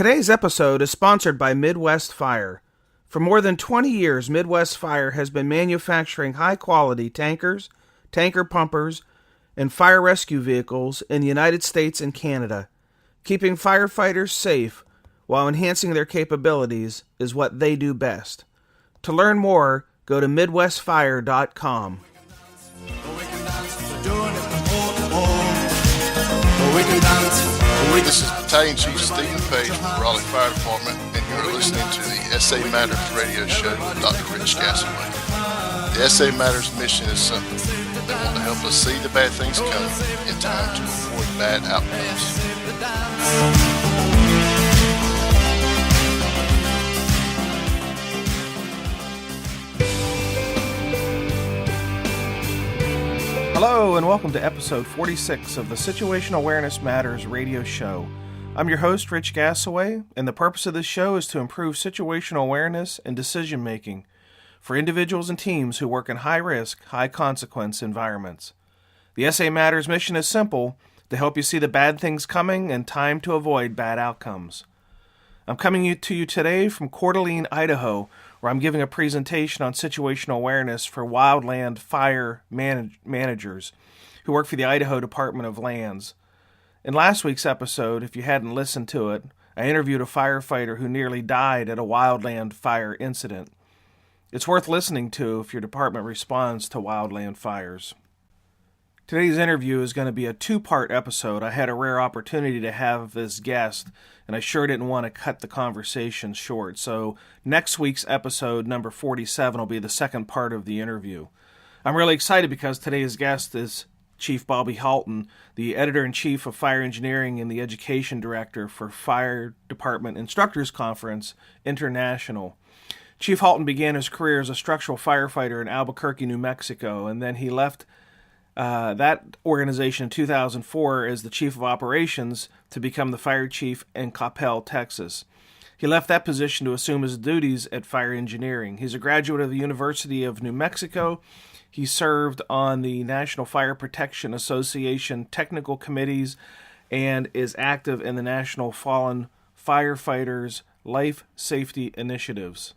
Today's episode is sponsored by Midwest Fire. For more than 20 years, Midwest Fire has been manufacturing high-quality tankers, tanker pumpers, and fire rescue vehicles in the United States and Canada. Keeping firefighters safe while enhancing their capabilities is what they do best. To learn more, go to MidwestFire.com. This is Battalion Chief Stephen Page from the Raleigh Fire Department, and you are listening to the SA Matters radio show with Dr. Rich Gassaway. The SA Matters mission is simple. They want to help us see the bad things coming in time to avoid bad outcomes. Hello and welcome to episode 46 of the Situational Awareness Matters radio show. I'm your host, Rich Gassaway, and the purpose of this show is to improve situational awareness and decision making for individuals and teams who work in high-risk, high-consequence environments. The SA Matters mission is simple: to help you see the bad things coming and time to avoid bad outcomes. I'm coming to you today from Coeur d'Alene, Idaho, where I'm giving a presentation on situational awareness for wildland fire managers who work for the Idaho Department of Lands. In last week's episode, if you hadn't listened to it, I interviewed a firefighter who nearly died at a wildland fire incident. It's worth listening to if your department responds to wildland fires. Today's interview is going to be a two-part episode. I had a rare opportunity to have this guest, and I sure didn't want to cut the conversation short. So next week's episode, number 47, will be the second part of the interview. I'm really excited because today's guest is Chief Bobby Halton, the Editor-in-Chief of Fire Engineering and the Education Director for Fire Department Instructors Conference International. Chief Halton began his career as a structural firefighter in Albuquerque, New Mexico, and then he left that organization in 2004 as the Chief of Operations to become the Fire Chief in Coppell, Texas. He left that position to assume his duties at Fire Engineering. He's a graduate of the University of New Mexico. He served on the National Fire Protection Association technical committees and is active in the National Fallen Firefighters Life Safety Initiatives.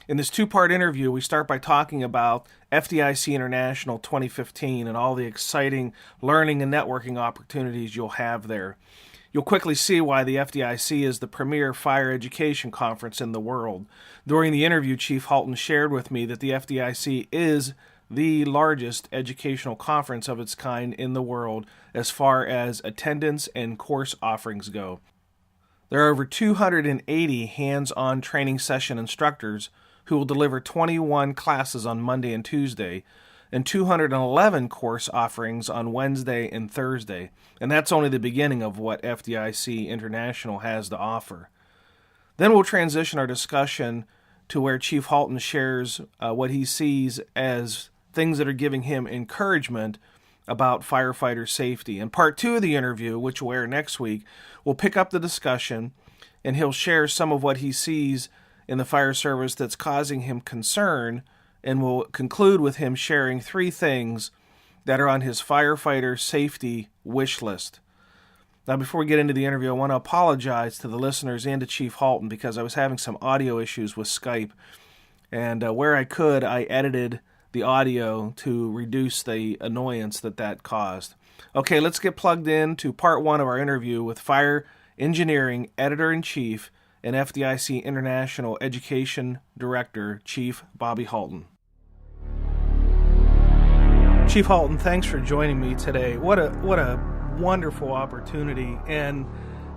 In this two-part interview, we start by talking about FDIC International 2015 and all the exciting learning and networking opportunities you'll have there. You'll quickly see why the FDIC is the premier fire education conference in the world. During the interview, Chief Halton shared with me that the FDIC is the largest educational conference of its kind in the world as far as attendance and course offerings go. There are over 280 hands-on training session instructors who will deliver 21 classes on Monday and Tuesday, and 211 course offerings on Wednesday and Thursday. And that's only the beginning of what FDIC International has to offer. Then we'll transition our discussion to where Chief Halton shares what he sees as things that are giving him encouragement about firefighter safety. In part two of the interview, which will air next week, we'll pick up the discussion, and he'll share some of what he sees in the fire service that's causing him concern, and we'll conclude with him sharing three things that are on his firefighter safety wish list. Now, before we get into the interview, I want to apologize to the listeners and to Chief Halton because I was having some audio issues with Skype, and where I could, I edited the audio to reduce the annoyance that caused. Okay, let's get plugged in to part one of our interview with Fire Engineering Editor-in-Chief and FDIC International Education Director, Chief Bobby Halton. Chief Halton, thanks for joining me today. What a wonderful opportunity, and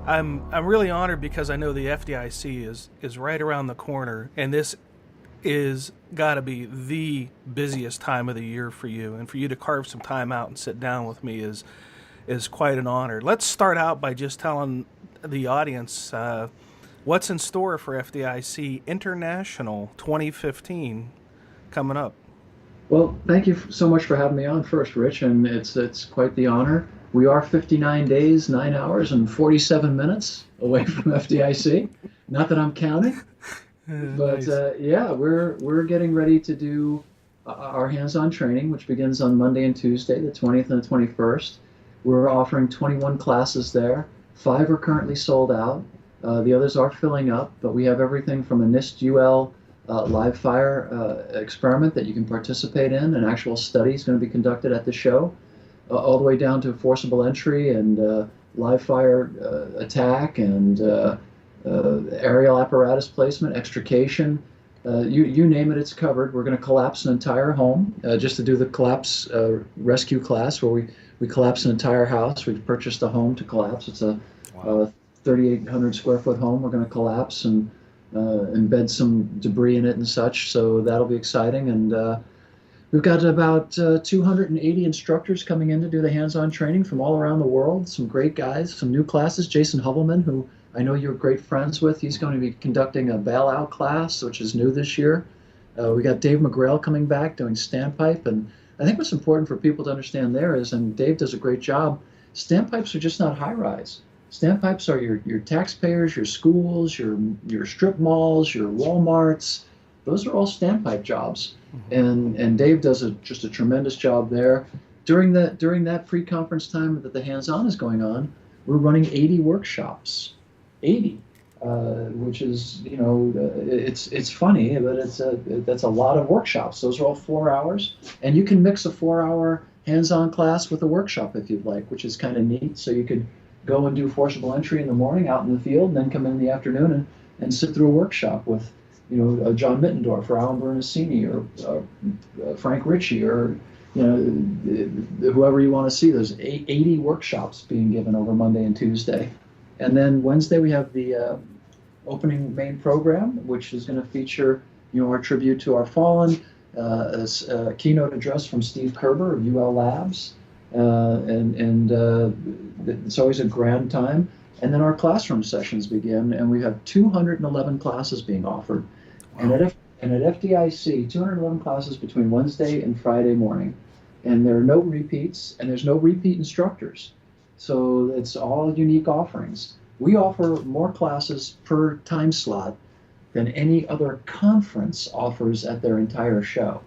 I'm really honored because I know the FDIC is right around the corner, and this is got to be the busiest time of the year for you, and for you to carve some time out and sit down with me is quite an honor. Let's start out by just telling the audience what's in store for FDIC International 2015 coming up. Well, thank you so much for having me on first, Rich, and it's quite the honor. We are 59 days, 9 hours, and 47 minutes away from FDIC. Not that I'm counting, but nice. We're getting ready to do our hands-on training, which begins on Monday and Tuesday, the 20th and the 21st. We're offering 21 classes there. 5 are currently sold out. The others are filling up, but we have everything from a NIST-UL live fire experiment that you can participate in. An actual study is going to be conducted at the show, all the way down to forcible entry and live fire attack and aerial apparatus placement, extrication. You name it, it's covered. We're going to collapse an entire home just to do the collapse rescue class where we collapse an entire house. We've purchased a home to collapse. It's a 3,800 square foot home. We're going to collapse and embed some debris in it and such. So that'll be exciting. And we've got about 280 instructors coming in to do the hands-on training from all around the world. Some great guys, some new classes. Jason Hubelman, who I know you're great friends with, he's going to be conducting a bailout class, which is new this year. We got Dave McGrail coming back doing standpipe. And I think what's important for people to understand there is, and Dave does a great job, standpipes are just not high-rise. Standpipes are your taxpayers, your schools, your strip malls, your Walmarts. Those are all standpipe jobs. And Dave does just a tremendous job there. During that pre-conference time that the hands-on is going on, we're running 80 workshops. 80, which is, it's funny, but that's a lot of workshops. Those are all 4 hours, and you can mix a 4-hour hands-on class with a workshop if you'd like, which is kind of neat. So you could go and do forcible entry in the morning out in the field, and then come in the afternoon and sit through a workshop with, John Mittendorf or Alan Bernascini or Frank Ritchie or, whoever you want to see. There's 80 workshops being given over Monday and Tuesday. And then Wednesday we have the opening main program, which is going to feature, our tribute to our fallen, a keynote address from Steve Kerber of UL Labs, and it's always a grand time. And then our classroom sessions begin, and we have 211 classes being offered. Wow. And at FDIC, 211 classes between Wednesday and Friday morning. And there are no repeats, and there's no repeat instructors. So it's all unique offerings. We offer more classes per time slot than any other conference offers at their entire show.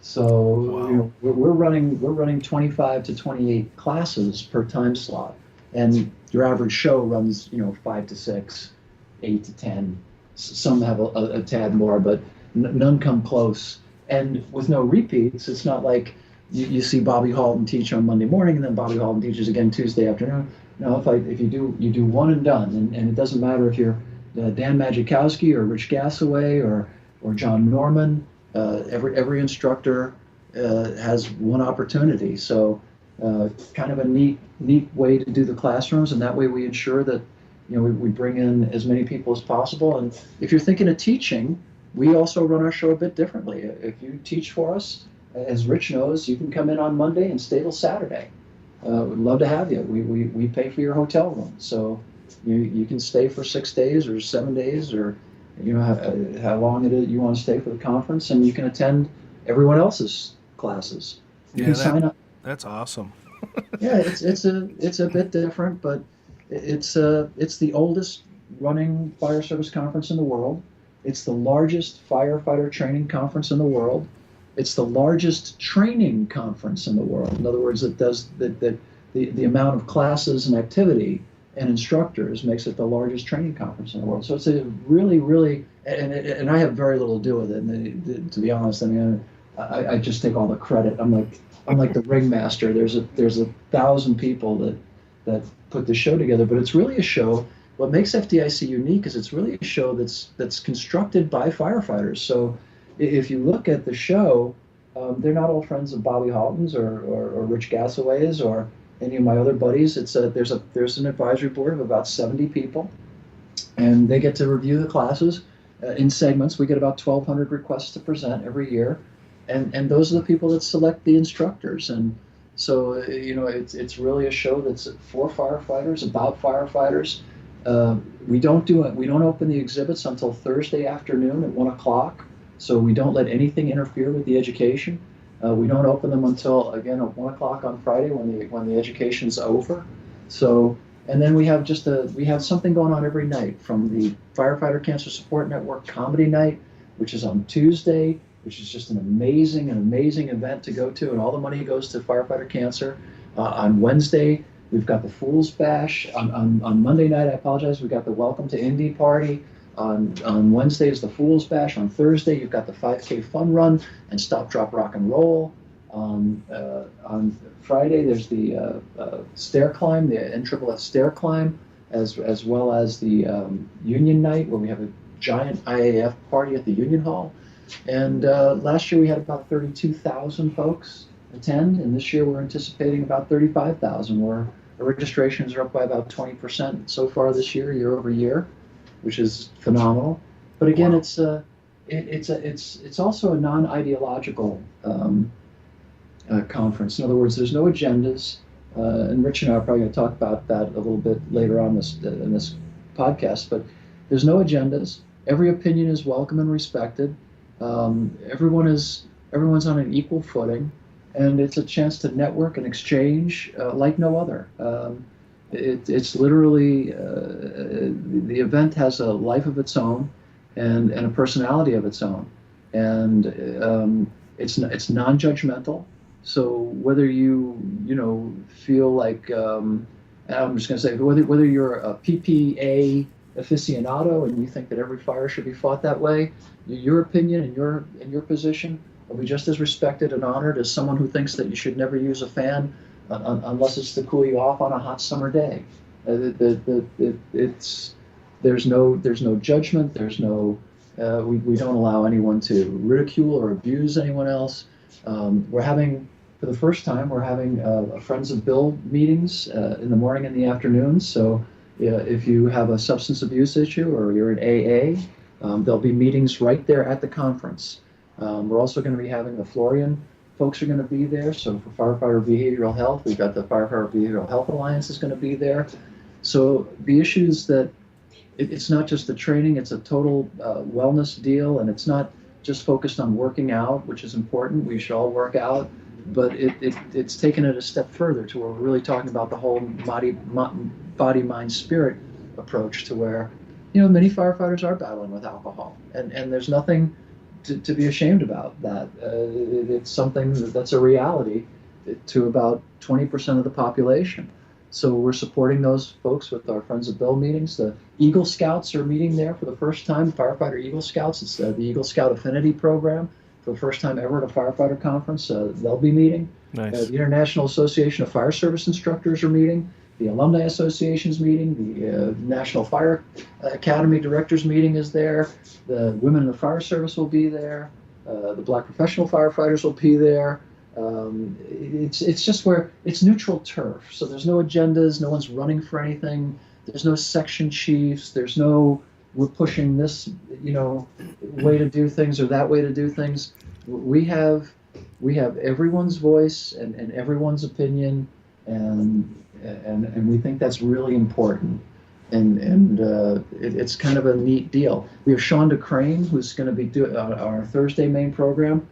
So wow. We're running 25 to 28 classes per time slot, and your average show runs 5 to 6, 8 to 10. Some have a tad more, but none come close. And with no repeats, it's not like you see Bobby Halton teach on Monday morning, and then Bobby Halton teaches again Tuesday afternoon. No, if you do one and done, and it doesn't matter if you're Dan Majikowski or Rich Gassaway or John Norman. Every instructor has one opportunity. So kind of a neat way to do the classrooms, and that way we ensure that we bring in as many people as possible. And if you're thinking of teaching, we also run our show a bit differently. If you teach for us, as Rich knows, you can come in on Monday and stay till Saturday. We'd love to have you. We pay for your hotel room, so you can stay for 6 days or 7 days or how long it is you want to stay for the conference, and you can attend everyone else's classes. You can sign up. That's awesome. Yeah, it's a bit different, but it's the oldest running fire service conference in the world. It's the largest firefighter training conference in the world. It's the largest training conference in the world. In other words, it does the amount of classes and activity and instructors makes it the largest training conference in the world. So it's a really, really, and I have very little to do with it. And to be honest, I mean, I just take all the credit. I'm like the ringmaster. There's 1,000 people that put the show together, but it's really a show. What makes FDIC unique is it's really a show that's constructed by firefighters. So if you look at the show, they're not all friends of Bobby Halton's or Rich Gassaway's or any of my other buddies. There's an advisory board of about 70 people, and they get to review the classes in segments. We get about 1,200 requests to present every year, and those are the people that select the instructors. And so it's really a show that's for firefighters, about firefighters. We don't open the exhibits until Thursday afternoon at 1 o'clock. So we don't let anything interfere with the education. We don't open them until, again, at 1 o'clock on Friday when the education's over. So, and then we have something going on every night, from the Firefighter Cancer Support Network Comedy Night, which is on Tuesday, which is just an amazing event to go to, and all the money goes to firefighter cancer. On Wednesday, We've got the Fool's Bash. On Monday night, I apologize, we've got the Welcome to Indy party. On Wednesday is the Fool's Bash. On Thursday, you've got the 5K Fun Run and Stop, Drop, Rock, and Roll. On Friday, there's the stair climb, the NFFF stair climb, as well as the Union Night, where we have a giant IAF party at the Union Hall. And last year we had about 32,000 folks attend, and this year we're anticipating about 35,000. Our registrations are up by about 20% so far this year over year, which is phenomenal. But again, wow. It's also a non-ideological conference. In other words, there's no agendas, and Rich and I are probably going to talk about that a little bit later on in this podcast. But there's no agendas. Every opinion is welcome and respected. Everyone's on an equal footing, and it's a chance to network and exchange like no other. It's literally the event has a life of its own and a personality of its own, and it's non-judgmental. So whether you feel like I'm just going to say whether you're a PPA aficionado and you think that every fire should be fought that way, your opinion and your position will be just as respected and honored as someone who thinks that you should never use a fan unless it's to cool you off on a hot summer day. There's no judgment. There's no we don't allow anyone to ridicule or abuse anyone else. For the first time, we're having Friends of Bill meetings in the morning and the afternoon. So if you have a substance abuse issue or you're in AA, there'll be meetings right there at the conference. We're also going to be having the Florian folks are going to be there. So for firefighter behavioral health, we've got the Firefighter Behavioral Health Alliance is going to be there. So the issues that it's not just the training, it's a total wellness deal, and it's not just focused on working out, which is important. We should all work out. But it's taken it a step further to where we're really talking about the whole body, mind, spirit approach to where, many firefighters are battling with alcohol. And there's nothing to be ashamed about that. It's something that's a reality to about 20% of the population. So we're supporting those folks with our Friends of Bill meetings. The Eagle Scouts are meeting there for the first time, Firefighter Eagle Scouts. It's the Eagle Scout Affinity Program. For the first time ever at a firefighter conference, they'll be meeting. Nice. The International Association of Fire Service Instructors are meeting. The Alumni Association's meeting. The National Fire Academy Directors meeting is there. The Women in the Fire Service will be there. The Black Professional Firefighters will be there. It's just where it's neutral turf. So there's no agendas. No one's running for anything. There's no section chiefs. There's no we're pushing this, way to do things or that way to do things. We have everyone's voice and everyone's opinion, and we think that's really important. And it's kind of a neat deal. We have Shonda Crane, who's going to be doing our Thursday main program,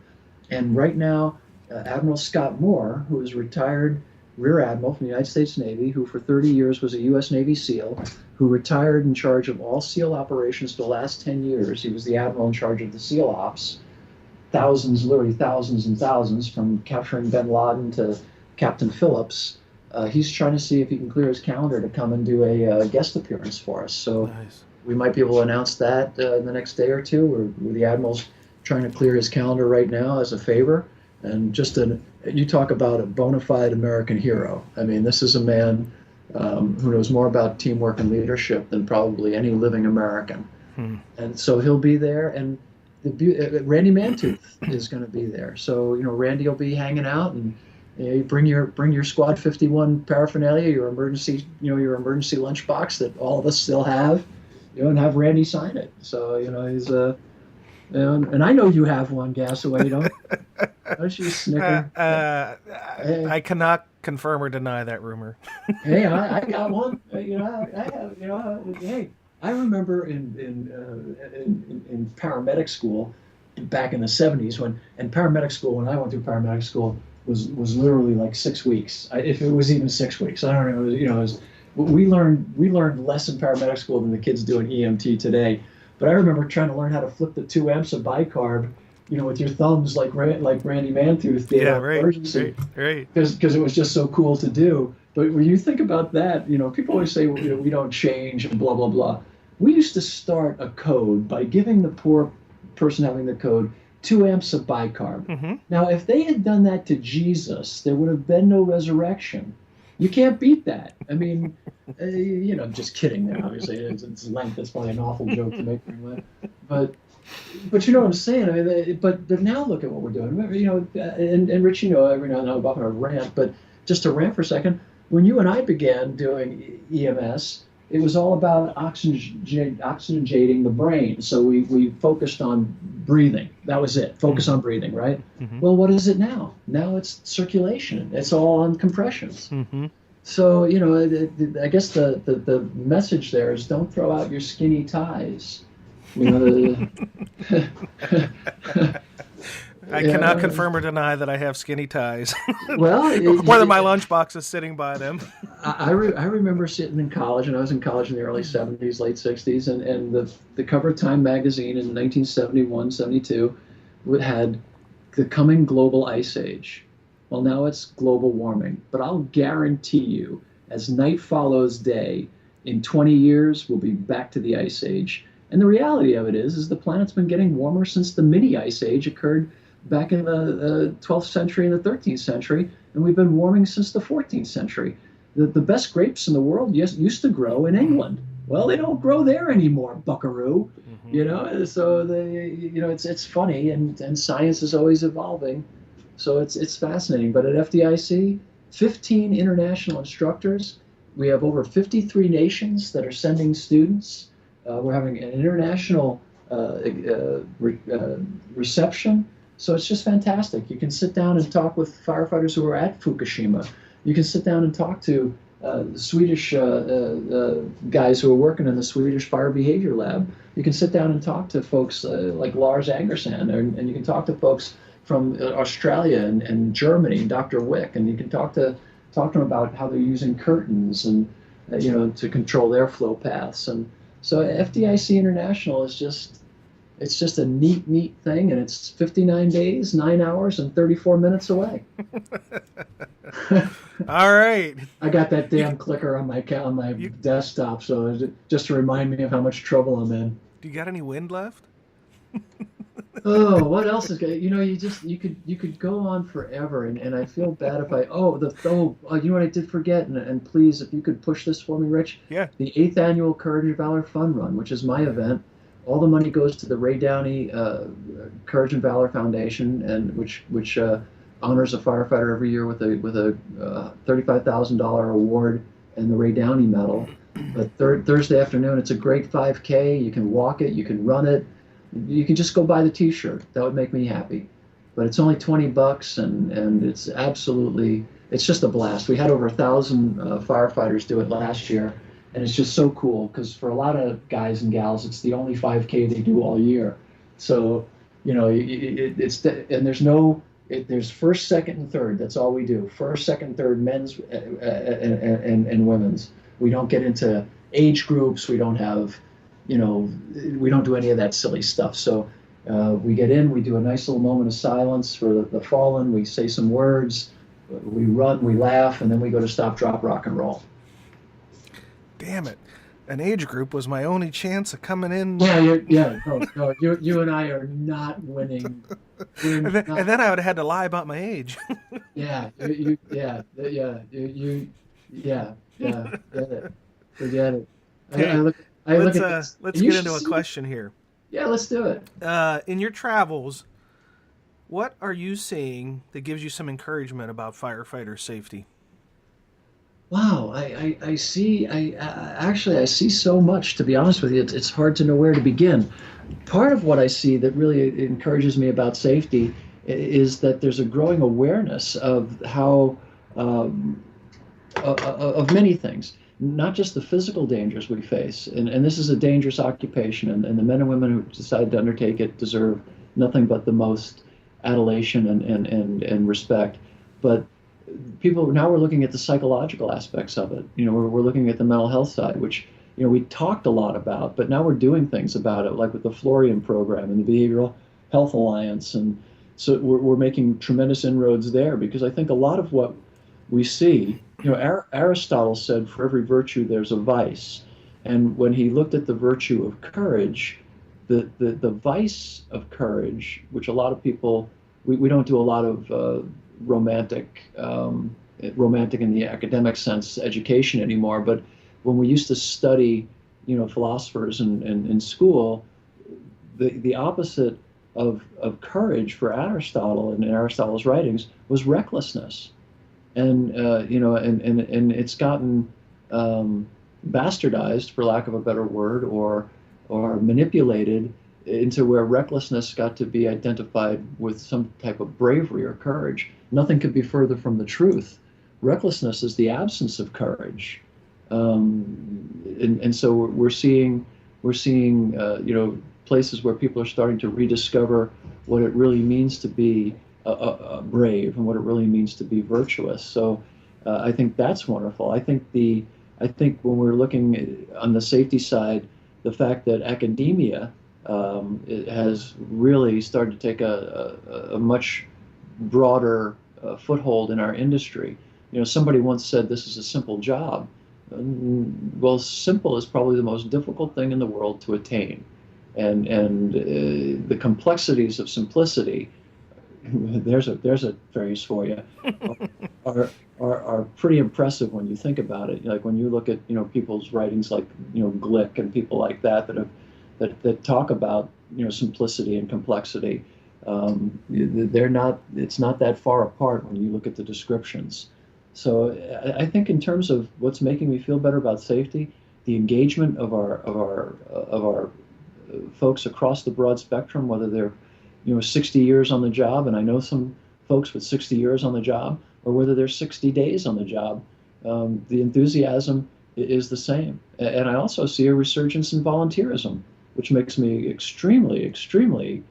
and right now Admiral Scott Moore, who is retired Rear Admiral from the United States Navy, who for 30 years was a U.S. Navy SEAL, who retired in charge of all SEAL operations for the last 10 years. He was the Admiral in charge of the SEAL ops. Literally thousands and thousands, from capturing bin Laden to Captain Phillips. He's trying to see if he can clear his calendar to come and do a guest appearance for us. So nice. We might be able to announce that in the next day or two. Where the Admiral's trying to clear his calendar right now as a favor. And you talk about a bona fide American hero. I mean, this is a man who knows more about teamwork and leadership than probably any living American. And so he'll be there, and Randy Mantooth is going to be there. So Randy will be hanging out, and you bring your Squad 51 paraphernalia, your emergency lunchbox that all of us still have, and have Randy sign it. So he's and I know you have one, Gasaway, don't you snicker? Hey. I cannot confirm or deny that rumor. Hey, I got one. Hey, I remember in paramedic school back in the 70s when I went through paramedic school was literally like 6 weeks. If it was even 6 weeks, I don't know. We learned less in paramedic school than the kids do in EMT today. But I remember trying to learn how to flip the 2 amps of bicarb, with your thumbs like Randy Mantooth did. Yeah, right. Right. Because it was just so cool to do. But when you think about that, people always say, we don't change and blah, blah, blah. We used to start a code by giving the poor person having the code 2 amps of bicarb. Mm-hmm. Now, if they had done that to Jesus, there would have been no resurrection. You can't beat that. I mean, just kidding there, obviously. It's Lent. That's probably an awful joke to make during Lent. But you know what I'm saying? I mean, but now look at what we're doing. And Rich, every now and then I'm about to rant, but just to rant for a second, when you and I began doing EMS, it was all about oxygenating the brain. So we focused on breathing. That was it. Focus on breathing, right? Mm-hmm. Well, what is it now? Now it's circulation. It's all on compressions. Mm-hmm. So, I guess the message there is don't throw out your skinny ties. I cannot confirm or deny that I have skinny ties. Well, or that my lunchbox is sitting by them. I remember sitting in college, and I was in college in the early 70s, late 60s, and the cover of Time magazine in 1971, 72 had the coming global ice age. Well, now it's global warming, but I'll guarantee you, as night follows day, in 20 years, we'll be back to the ice age. And the reality of it is the planet's been getting warmer since the mini ice age occurred back in the 12th century and the 13th century, and we've been warming since the 14th century. The best grapes in the world used to grow in England. Well, they don't grow there anymore, buckaroo. Mm-hmm. So it's funny, and science is always evolving. So it's fascinating. But at FDIC, 15 international instructors. We have over 53 nations that are sending students. We're having an international reception. So it's just fantastic. You can sit down and talk with firefighters who are at Fukushima. You can sit down and talk to the Swedish guys who are working in the Swedish Fire Behavior Lab. You can sit down and talk to folks like Lars Angerson, and you can talk to folks from Australia and Germany, Dr. Wick, and you can talk to them about how they're using curtains and to control their flow paths. And so FDIC International is just a neat thing, and it's 59 days, 9 hours, and 34 minutes away. All right. I got that damn clicker on my desktop, so just to remind me of how much trouble I'm in. Do you got any wind left? Oh, what else is good? You could go on forever, and I feel bad if you know what I did forget, and please, if you could push this for me, Rich. Yeah. The 8th annual Courage and Valor Fun Run, which is my event. All the money goes to the Ray Downey Courage and Valor Foundation, and which honors a firefighter every year with a $35,000 award and the Ray Downey Medal. But Thursday afternoon, it's a great 5K. You can walk it, you can run it. You can just go buy the T-shirt. That would make me happy. But it's only $20, and it's just a blast. We had over 1,000 firefighters do it last year. And it's just so cool because for a lot of guys and gals, it's the only 5K they do all year. So, there's first, second, and third. That's all we do. First, second, third, men's and women's. We don't get into age groups. We don't have, we don't do any of that silly stuff. So we get in, we do a nice little moment of silence for the fallen. We say some words, we run, we laugh, and then we go to stop, drop, rock, and roll. Damn it. An age group was my only chance of coming in. Yeah, no, you and I are not winning. And then I would have had to lie about my age. Yeah. Forget it. Let's get into a question here. Yeah, let's do it. In your travels, what are you seeing that gives you some encouragement about firefighter safety? Wow, I see so much, to be honest with you. It's hard to know where to begin. Part of what I see that really encourages me about safety is that there's a growing awareness of how of many things, not just the physical dangers we face. And this is a dangerous occupation, and the men and women who decide to undertake it deserve nothing but the most adulation and respect. But we're looking at the psychological aspects of it. We're looking at the mental health side, which we talked a lot about, but now we're doing things about it, like with the Florian program and the Behavioral Health Alliance, and so we're making tremendous inroads there, because I think a lot of what we see Aristotle said for every virtue there's a vice. And when he looked at the virtue of courage, the vice of courage, which a lot of people, we don't do a lot of romantic in the academic sense education anymore, but when we used to study, philosophers in school, the opposite of courage for Aristotle and in Aristotle's writings was recklessness. And and it's gotten bastardized, for lack of a better word, or manipulated into where recklessness got to be identified with some type of bravery or courage. Nothing could be further from the truth. Recklessness is the absence of courage, and so we're seeing places where people are starting to rediscover what it really means to be brave and what it really means to be virtuous. So I think that's wonderful. I think when we're looking on the safety side, the fact that academia it has really started to take a much broader foothold in our industry. Somebody once said this is a simple job. Well, simple is probably the most difficult thing in the world to attain, and the complexities of simplicity. There's a phrase for you. Are pretty impressive when you think about it. Like when you look at people's writings like Glick and people like that that talk about simplicity and complexity. It's not that far apart when you look at the descriptions. So I think in terms of what's making me feel better about safety, the engagement of our folks across the broad spectrum, whether they're 60 years on the job, and I know some folks with 60 years on the job, or whether they're 60 days on the job, the enthusiasm is the same. And I also see a resurgence in volunteerism, which makes me extremely, extremely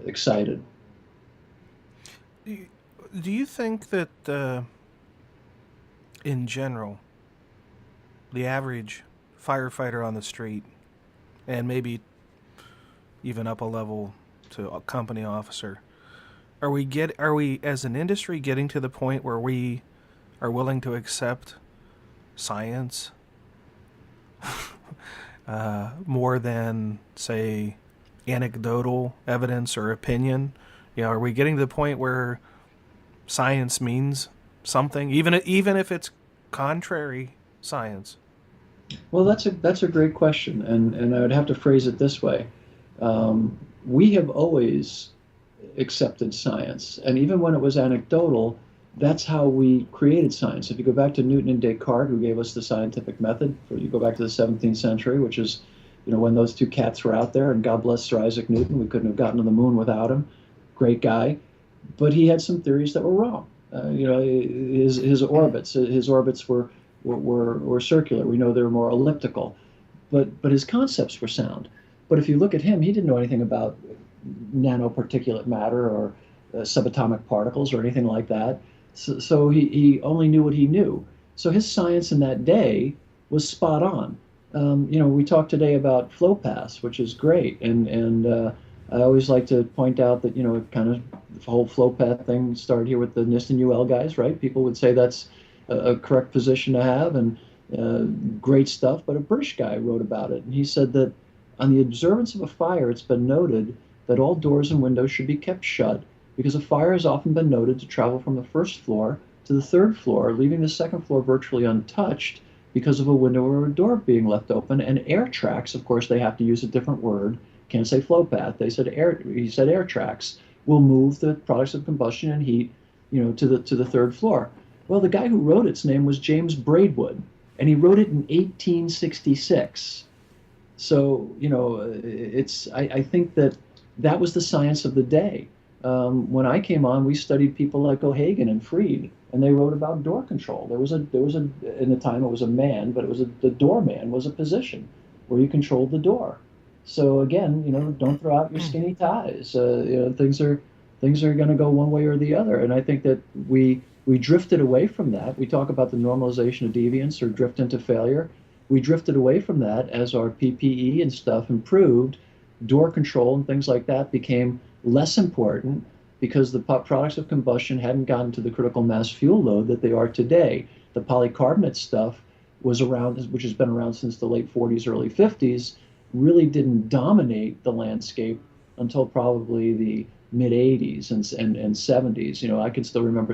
excited. Do you think that, in general, the average firefighter on the street, and maybe even up a level to a company officer, are we as an industry getting to the point where we are willing to accept science more than, say, anecdotal evidence or opinion? Are we getting to the point where science means something, even if it's contrary science? Well, that's a great question, and I would have to phrase it this way. We have always accepted science, and even when it was anecdotal, that's how we created science. If you go back to Newton and Descartes, who gave us the scientific method, or you go back to the 17th century, which is when those two cats were out there, and God bless Sir Isaac Newton, we couldn't have gotten to the moon without him. Great guy, but he had some theories that were wrong. His orbits were circular. We know they were more elliptical, but his concepts were sound. But if you look at him, he didn't know anything about nanoparticulate matter or subatomic particles or anything like that. So he only knew what he knew. So his science in that day was spot on. We talked today about flow paths, which is great, and I always like to point out that kind of the whole flow path thing started here with the NIST and UL guys, right? People would say that's a correct position to have, and great stuff. But a British guy wrote about it, and he said that on the observance of a fire, it's been noted that all doors and windows should be kept shut, because a fire has often been noted to travel from the first floor to the third floor, leaving the second floor virtually untouched because of a window or a door being left open. And air tracks, of course, they have to use a different word. Can't say flow path. He said air tracks will move the products of combustion and heat, to the third floor. Well, the guy who wrote its name was James Braidwood, and he wrote it in 1866. So, I think that was the science of the day. When I came on, we studied people like O'Hagan and Freed, and they wrote about door control. There was in the time it was a man, but the doorman was a position where you controlled the door. So again, don't throw out your skinny ties. Things are going to go one way or the other, and I think that we drifted away from that. We talk about the normalization of deviance or drift into failure. We drifted away from that as our PPE and stuff improved. Door control and things like that became less important because the products of combustion hadn't gotten to the critical mass fuel load that they are today. the polycarbonate stuff was around, which has been around since the late 40s, early 50s, really didn't dominate the landscape until probably the mid 80s and 70s. I can still remember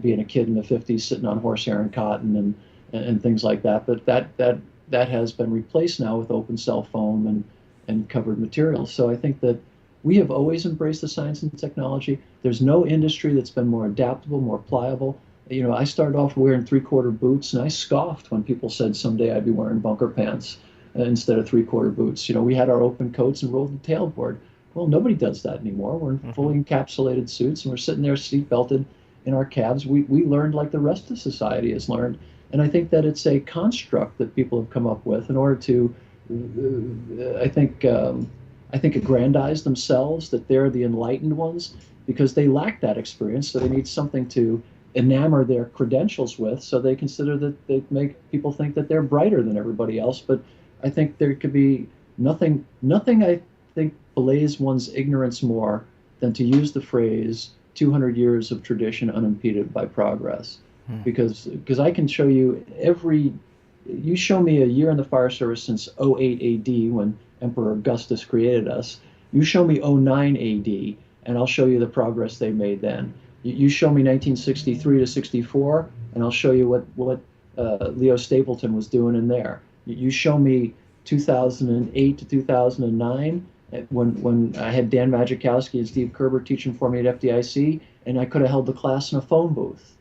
being a kid in the 50s, sitting on horsehair and cotton and things like that. But that has been replaced now with open cell foam and covered materials. So I think that we have always embraced the science and technology. There's no industry that's been more adaptable, more pliable. I started off wearing 3/4 boots, and I scoffed when people said someday I'd be wearing bunker pants instead of 3/4 boots. We had our open coats and rolled the tailboard. Well, nobody does that anymore. We're in fully encapsulated suits, and we're sitting there seat belted in our cabs. We learned like the rest of society has learned. And I think that it's a construct that people have come up with in order to, I think, aggrandize themselves, that they're the enlightened ones, because they lack that experience. So they need something to enamor their credentials with, so they consider that they make people think that they're brighter than everybody else. But I think there could be nothing I think belays one's ignorance more than to use the phrase 200 years of tradition unimpeded by progress. Because I can show you you show me a year in the fire service since 08 AD when Emperor Augustus created us. You show me 09 AD and I'll show you the progress they made then. You show me 1963 to 64 and I'll show you what Leo Stapleton was doing in there. You show me 2008 to 2009 when I had Dan Majikowski and Steve Kerber teaching for me at FDIC, and I could have held the class in a phone booth.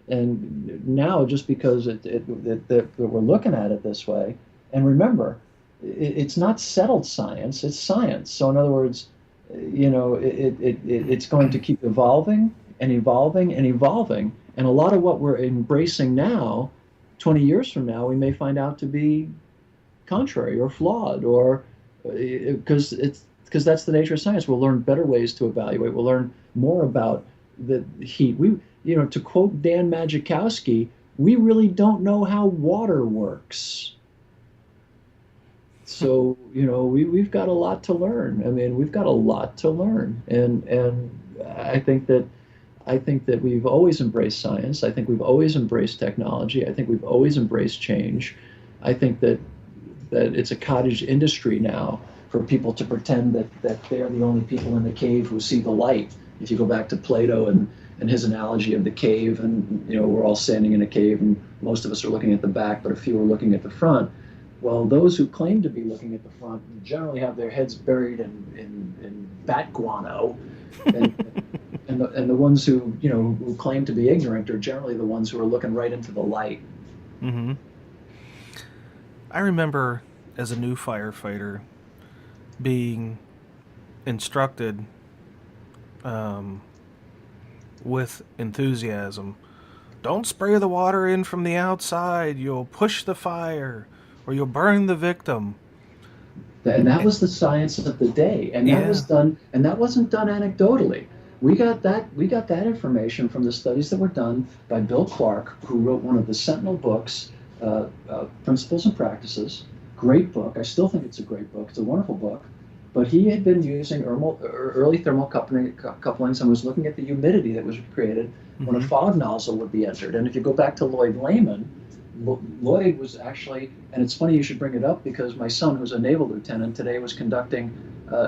And now, just because we're looking at it this way, and remember, it's not settled science, it's science. So in other words, it's going to keep evolving and evolving and evolving. And a lot of what we're embracing now, 20 years from now, we may find out to be contrary or flawed, or because that's the nature of science. We'll learn better ways to evaluate. We'll learn more about the heat. To quote Dan Majikowski, we really don't know how water works. So, we've got a lot to learn. I mean, we've got a lot to learn. And I think that we've always embraced science. I think we've always embraced technology. I think we've always embraced change. I think that it's a cottage industry now for people to pretend that they're the only people in the cave who see the light. If you go back to Plato and his analogy of the cave, and we're all standing in a cave and most of us are looking at the back, but a few are looking at the front. Well, those who claim to be looking at the front generally have their heads buried in bat guano, and the ones who claim to be ignorant are generally the ones who are looking right into the light. Mm-hmm. I remember as a new firefighter being instructed with enthusiasm. Don't spray the water in from the outside. You'll push the fire or you'll burn the victim. And that was the science of the day. And that was done, and that wasn't done anecdotally. We got that information from the studies that were done by Bill Clark, who wrote one of the seminal books, Principles and Practices. Great book. I still think it's a great book. It's a wonderful book. But he had been using early thermal couplings and was looking at the humidity that was created when a fog nozzle would be entered. And if you go back to Lloyd Lehman, Lloyd was actually, and it's funny you should bring it up because my son, who's a naval lieutenant, today was conducting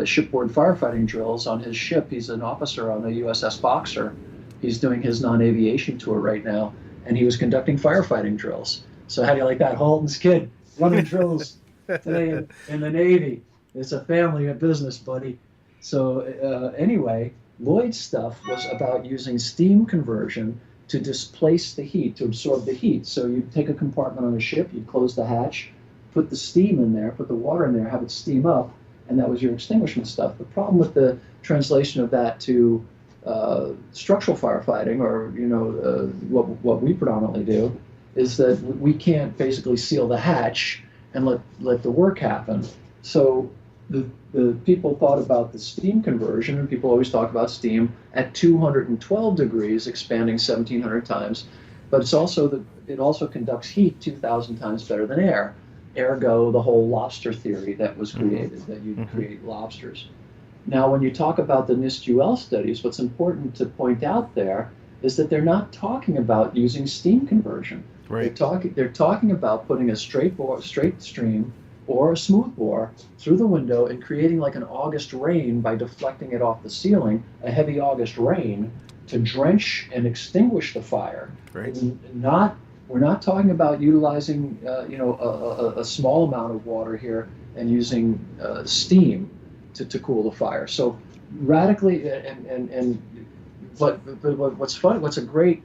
shipboard firefighting drills on his ship. He's an officer on the USS Boxer. He's doing his non-aviation tour right now, and he was conducting firefighting drills. So how do you like that? Halton's kid running drills today in the Navy. It's a family business, buddy. So anyway, Lloyd's stuff was about using steam conversion to displace the heat, to absorb the heat. So you'd take a compartment on a ship, you'd close the hatch, put the steam in there, put the water in there, have it steam up, and that was your extinguishment stuff. The problem with the translation of that to structural firefighting, or what we predominantly do, is that we can't basically seal the hatch and let the work happen. So the people thought about the steam conversion, and people always talk about steam at 212 degrees, expanding 1,700 times. But it also conducts heat 2,000 times better than air. Ergo, the whole lobster theory that was created, that you create lobsters. Now, when you talk about the NIST-UL studies, what's important to point out there is that they're not talking about using steam conversion. Right. They're talking about putting a straight stream or a smooth bore through the window and creating like an August rain by deflecting it off the ceiling, a heavy August rain, to drench and extinguish the fire. Right. We're not talking about utilizing a small amount of water here and using steam to cool the fire. So radically, but what's fun, what's a great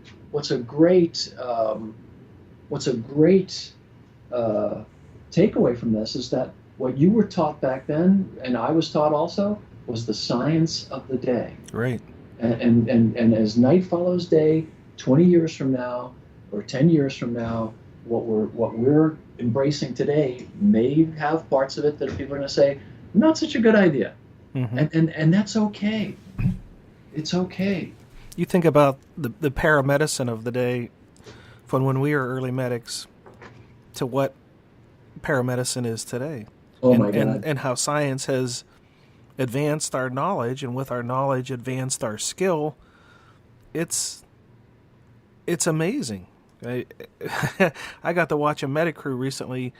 takeaway from this is that what you were taught back then, and I was taught also, was the science of the day. Right. And as night follows day, 20 years from now or 10 years from now, what we're embracing today may have parts of it that people are going to say, not such a good idea. Mm-hmm. And that's okay. It's okay. You think about the paramedicine of the day from when we were early medics to what paramedicine is today. Oh my God. And how science has advanced our knowledge, and with our knowledge advanced our skill. It's amazing. I got to watch a medic crew recently.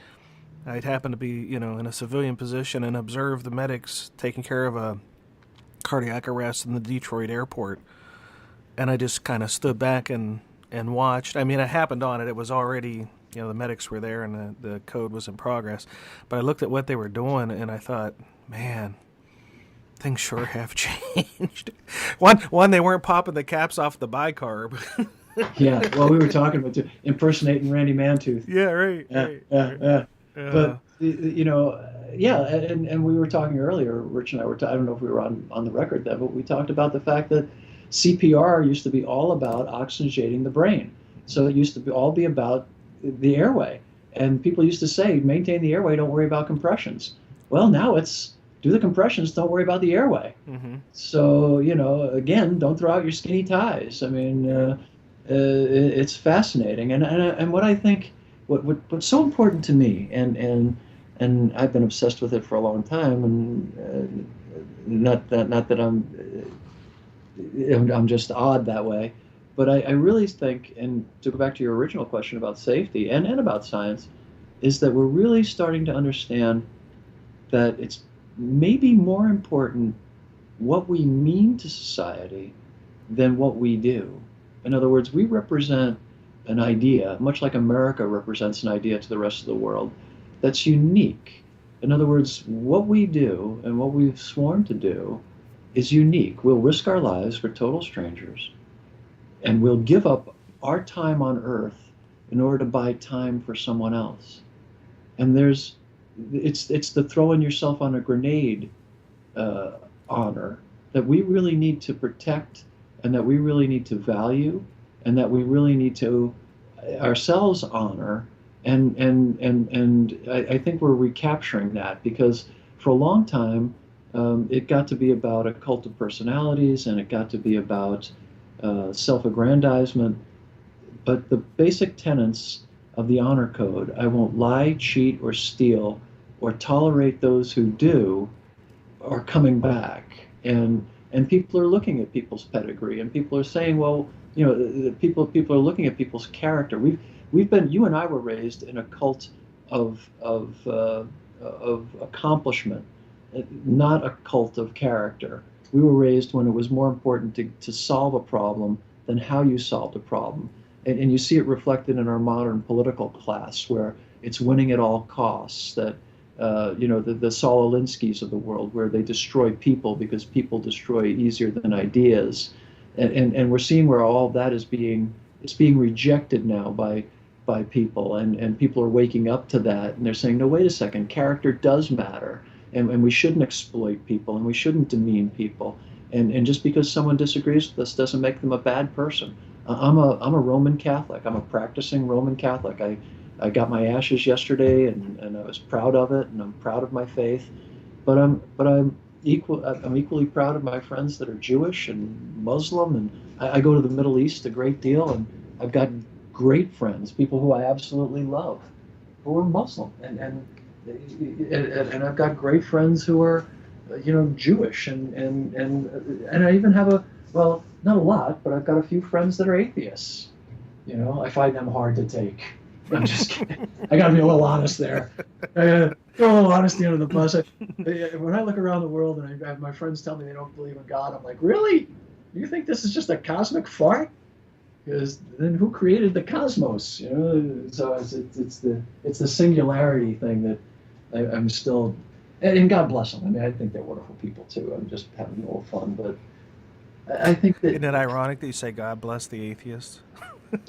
I'd happened to be, in a civilian position and observe the medics taking care of a cardiac arrest in the Detroit airport. And I just kind of stood back and watched. I mean, I happened on it. It was already, the medics were there and the code was in progress. But I looked at what they were doing and I thought, man, things sure have changed. One, they weren't popping the caps off the bicarb. Yeah, well, we were talking about impersonating Randy Mantooth. Yeah, right. But and we were talking earlier. Rich and I were. I don't know if we were on the record then, but we talked about the fact that CPR used to be all about oxygenating the brain. So it used to all be about the airway, and people used to say, maintain the airway, don't worry about compressions. Well, now it's do the compressions, don't worry about the airway. Mm-hmm. So again, don't throw out your skinny ties. I mean. It's fascinating, and what I think, what's so important to me, and I've been obsessed with it for a long time, and not that I'm just odd that way, but I really think, and to go back to your original question about safety and about science, is that we're really starting to understand that it's maybe more important what we mean to society than what we do. In other words, we represent an idea, much like America represents an idea to the rest of the world, that's unique. In other words, what we do and what we've sworn to do is unique. We'll risk our lives for total strangers, and we'll give up our time on Earth in order to buy time for someone else. And it's the throwing yourself on a grenade honor that we really need to protect, and that we really need to value, and that we really need to ourselves honor, and I think we're recapturing that, because for a long time it got to be about a cult of personalities, and it got to be about self-aggrandizement, but the basic tenets of the honor code, I won't lie, cheat, or steal, or tolerate those who do, are coming back. And people are looking at people's pedigree, and people are saying, well, people are looking at people's character. You and I were raised in a cult of accomplishment, not a cult of character. We were raised when it was more important to solve a problem than how you solved a problem. And you see it reflected in our modern political class, where it's winning at all costs, that the Saul Alinsky's of the world, where they destroy people because people destroy easier than ideas, and we're seeing where all of that is being rejected now by people, and people are waking up to that, and they're saying, no, wait a second, character does matter, and we shouldn't exploit people, and we shouldn't demean people, and just because someone disagrees with us doesn't make them a bad person. I'm a Roman Catholic. I'm a practicing Roman Catholic. I got my ashes yesterday, and I was proud of it, and I'm proud of my faith. But I'm equally proud of my friends that are Jewish and Muslim, and I go to the Middle East a great deal, and I've got great friends, people who I absolutely love, who are Muslim, and I've got great friends who are, Jewish, and I even have Well, not a lot, but I've got a few friends that are atheists. I find them hard to take. I'm just kidding. I got to be a little honest there. I gotta throw a little honesty under the bus. When I look around the world and I have my friends tell me they don't believe in God, I'm like, really? You think this is just a cosmic fart? Because then who created the cosmos? So it's the singularity thing that I'm still, and God bless them. I mean, I think they're wonderful people too. I'm just having a little fun, but I think that. Isn't it ironic that you say God bless the atheist?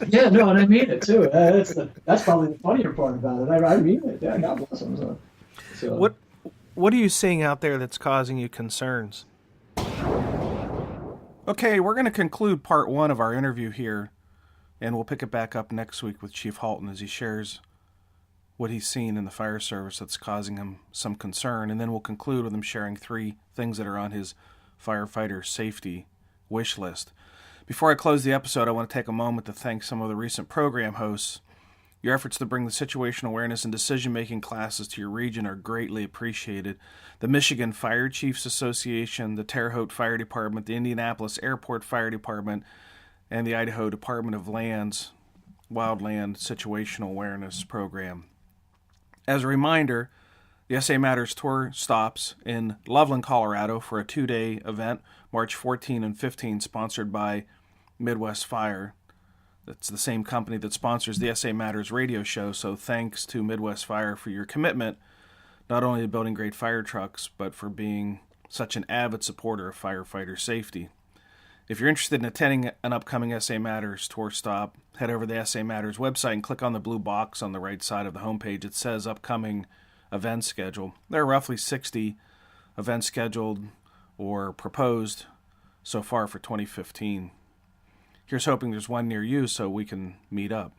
Yeah, no, and I mean it too. That's probably the funnier part about it. I mean it. Yeah, God bless them. So. What are you seeing out there that's causing you concerns? Okay, we're going to conclude part 1 of our interview here, and we'll pick it back up next week with Chief Halton as he shares what he's seen in the fire service that's causing him some concern, and then we'll conclude with him sharing 3 things that are on his firefighter safety wish list. Before I close the episode, I want to take a moment to thank some of the recent program hosts. Your efforts to bring the situational awareness and decision-making classes to your region are greatly appreciated. The Michigan Fire Chiefs Association, the Terre Haute Fire Department, the Indianapolis Airport Fire Department, and the Idaho Department of Land's Wildland Situational Awareness Program. As a reminder, the SA Matters Tour stops in Loveland, Colorado for a 2-day event, March 14 and 15, sponsored by Midwest Fire. That's the same company that sponsors the SA Matters radio show, so thanks to Midwest Fire for your commitment, not only to building great fire trucks, but for being such an avid supporter of firefighter safety. If you're interested in attending an upcoming SA Matters tour stop, head over to the SA Matters website and click on the blue box on the right side of the homepage. It says upcoming event schedule. There are roughly 60 events scheduled or proposed so far for 2015. Here's hoping there's one near you so we can meet up.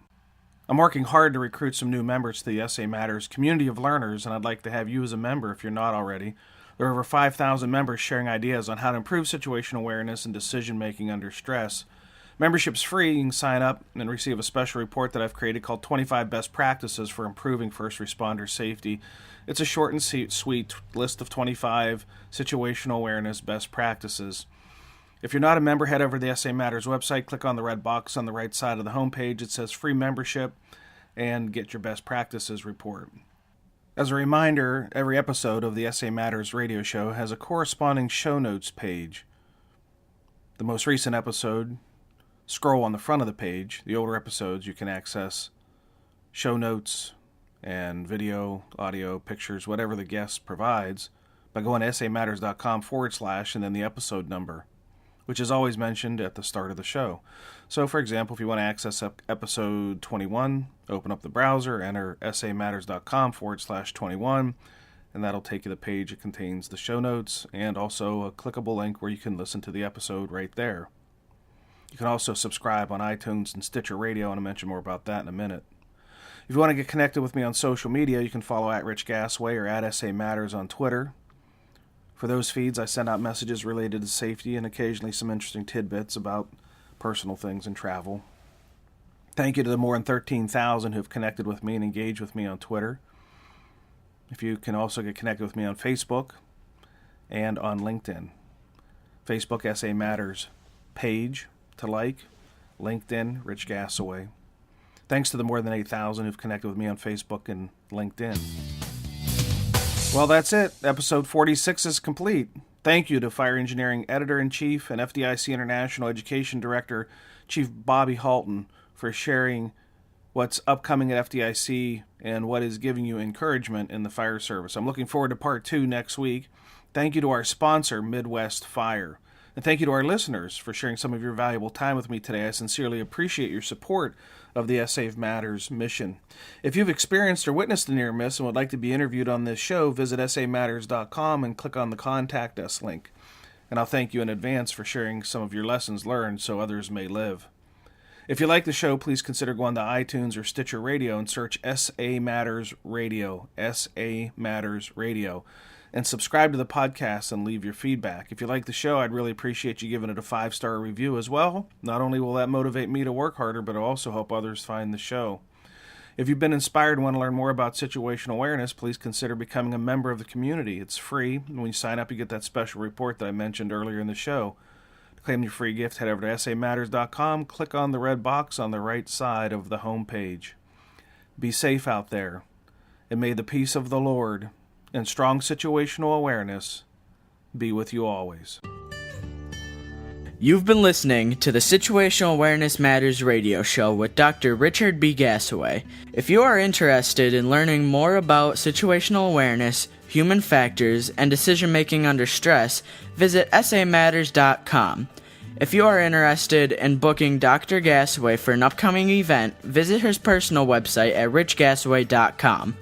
I'm working hard to recruit some new members to the SA Matters community of learners, and I'd like to have you as a member if you're not already. There are over 5,000 members sharing ideas on how to improve situational awareness and decision-making under stress. Membership's free. You can sign up and receive a special report that I've created called 25 Best Practices for Improving First Responder Safety. It's a short and sweet list of 25 situational awareness best practices. If you're not a member, head over to the SA Matters website, click on the red box on the right side of the homepage. It says free membership, and get your best practices report. As a reminder, every episode of the SA Matters radio show has a corresponding show notes page. The most recent episode, scroll on the front of the page. The older episodes, you can access show notes and video, audio, pictures, whatever the guest provides, by going to samatters.com / and then the episode number, which is always mentioned at the start of the show. So, for example, if you want to access episode 21, open up the browser, enter samatters.com / 21, and that'll take you to the page that contains the show notes and also a clickable link where you can listen to the episode right there. You can also subscribe on iTunes and Stitcher Radio, and I'll mention more about that in a minute. If you want to get connected with me on social media, you can follow at Rich Gasaway or at SA Matters on Twitter. For those feeds, I send out messages related to safety and occasionally some interesting tidbits about personal things and travel. Thank you to the more than 13,000 who've connected with me and engaged with me on Twitter. If you can also get connected with me on Facebook and on LinkedIn. Facebook SA Matters page to like, LinkedIn Rich Gasaway. Thanks to the more than 8,000 who've connected with me on Facebook and LinkedIn. Well, that's it. Episode 46 is complete. Thank you to Fire Engineering Editor-in-Chief and FDIC International Education Director, Chief Bobby Halton, for sharing what's upcoming at FDIC and what is giving you encouragement in the fire service. I'm looking forward to part 2 next week. Thank you to our sponsor, Midwest Fire. And thank you to our listeners for sharing some of your valuable time with me today. I sincerely appreciate your support of the SA Matters mission. If you've experienced or witnessed a near miss and would like to be interviewed on this show, visit samatters.com and click on the Contact Us link. And I'll thank you in advance for sharing some of your lessons learned so others may live. If you like the show, please consider going to iTunes or Stitcher Radio and search SA Matters Radio, SA Matters Radio, and subscribe to the podcast and leave your feedback. If you like the show, I'd really appreciate you giving it a 5-star review as well. Not only will that motivate me to work harder, but it'll also help others find the show. If you've been inspired and want to learn more about situational awareness, please consider becoming a member of the community. It's free. When you sign up, you get that special report that I mentioned earlier in the show. To claim your free gift, head over to samatters.com, click on the red box on the right side of the home page. Be safe out there, and may the peace of the Lord and strong situational awareness be with you always. You've been listening to the Situational Awareness Matters radio show with Dr. Richard B. Gassaway. If you are interested in learning more about situational awareness, human factors, and decision-making under stress, visit samatters.com. If you are interested in booking Dr. Gassaway for an upcoming event, visit his personal website at richgassaway.com.